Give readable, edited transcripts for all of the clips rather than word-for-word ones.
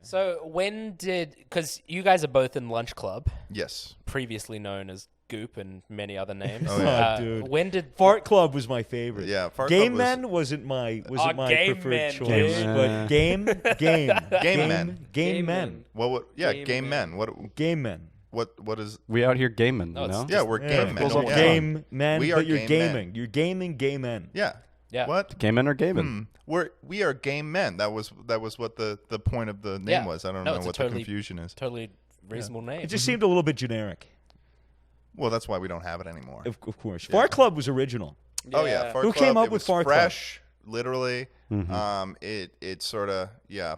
So because you guys are both in Lunch Club, Yes. previously known as Goop and many other names. Oh, yeah. Dude. When did Fart Club was my favorite. Yeah, Fart Game Club Men wasn't my Game preferred Men, choice, dude. but Game Men. Game Men. Game Men. Game Men. What is? We out here gaming, No, you it's know? Yeah, we're game men. goes up Yeah. Game Men. We are but you're game gaming. men. You're gaming. Game Men. Yeah. Yeah. What? Game men or gaming? We are game men. That was what the point of the name Yeah. was. I don't No, know it's a what totally- the confusion is. Totally reasonable name. It just seemed a little bit generic. Well, that's why we don't have it anymore. Of course, Fart Club was original. Oh yeah, Fart Who Club, came up it with was Fart Club? fresh, literally. It sort of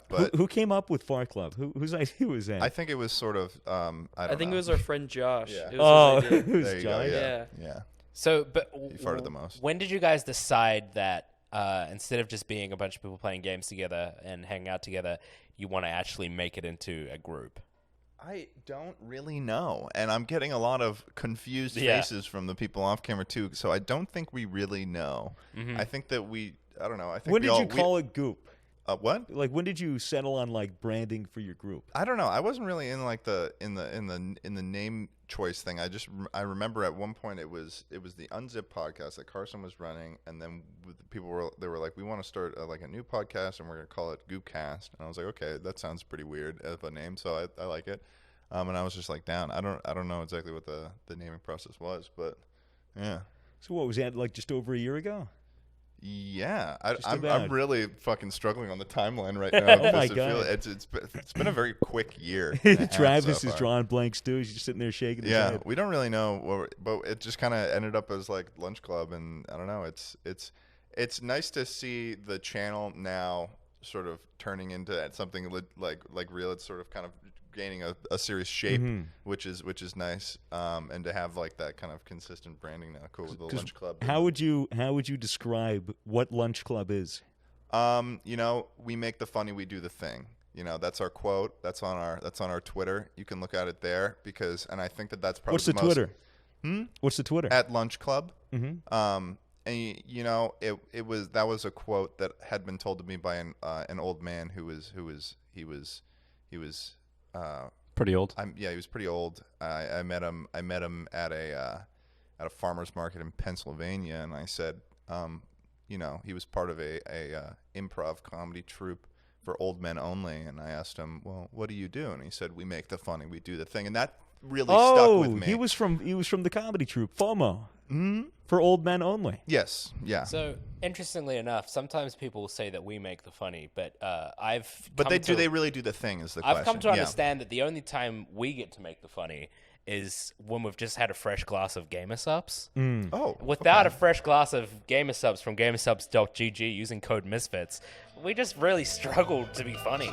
but Who came up with Fart Club? Whose idea was that? I think it was sort of I think know. it was our friend Josh. Yeah. It oh, was his idea. it was There you go. Josh. Yeah. Yeah. Yeah. So, but He farted the most. When did you guys decide that instead of just being a bunch of people playing games together and hanging out together, you want to actually make it into a group? I don't really know, and I'm getting a lot of confused Yeah. faces from the people off camera too. So I don't think we really know. Mm-hmm. I think that I don't know. I think When we did all, you call it Goop? what? Like, when did you settle on like branding for your group? I don't know. I wasn't really in like the name choice thing. I remember at one point it was the Unzip podcast that Carson was running, and then people were like, we want to start like a new podcast, and we're gonna call it Goopcast. And I was like, okay, that sounds pretty weird of a name, so I like it. And I was just like down. I don't know exactly what the naming process was, but yeah. So what was that, like just over a year ago? Yeah, Just I'm about. really fucking struggling on the timeline right now. Oh, my because God. it's been a very quick year. and a half Travis so is far. drawing blanks too. He's just sitting there shaking his Yeah, head. we don't really know, but it just kind of ended up as like Lunch Club, and I don't know. It's nice to see the channel now sort of turning into something like real. It's sort of kind of gaining a serious shape, which is nice, and to have like that kind of consistent branding now. Cool with the 'Cause Lunch Club. How would you describe what Lunch Club is? We make the funny, we do the thing. That's our quote. That's on our Twitter. You can look at it there and I think that's probably What's the Twitter? What's the Twitter? At Lunch Club. And that was a quote that had been told to me by an old man who was Pretty old. he was pretty old. I met him at a farmer's market in Pennsylvania, and I said, he was part of a improv comedy troupe for old men only, and I asked him, well, what do you do? And he said, we make the funny, we do the thing, and that really stuck with me. He was from the comedy troupe FOMO. For old men only. Yes, yeah. So, interestingly enough, sometimes people will say that we make the funny, but they really do the thing is the question. I've come to understand that the only time we get to make the funny is when we've just had a fresh glass of Gamer Subs. Oh, Without a fresh glass of Gamer Subs from gamersubs.gg using code Misfits, we just really struggled to be funny,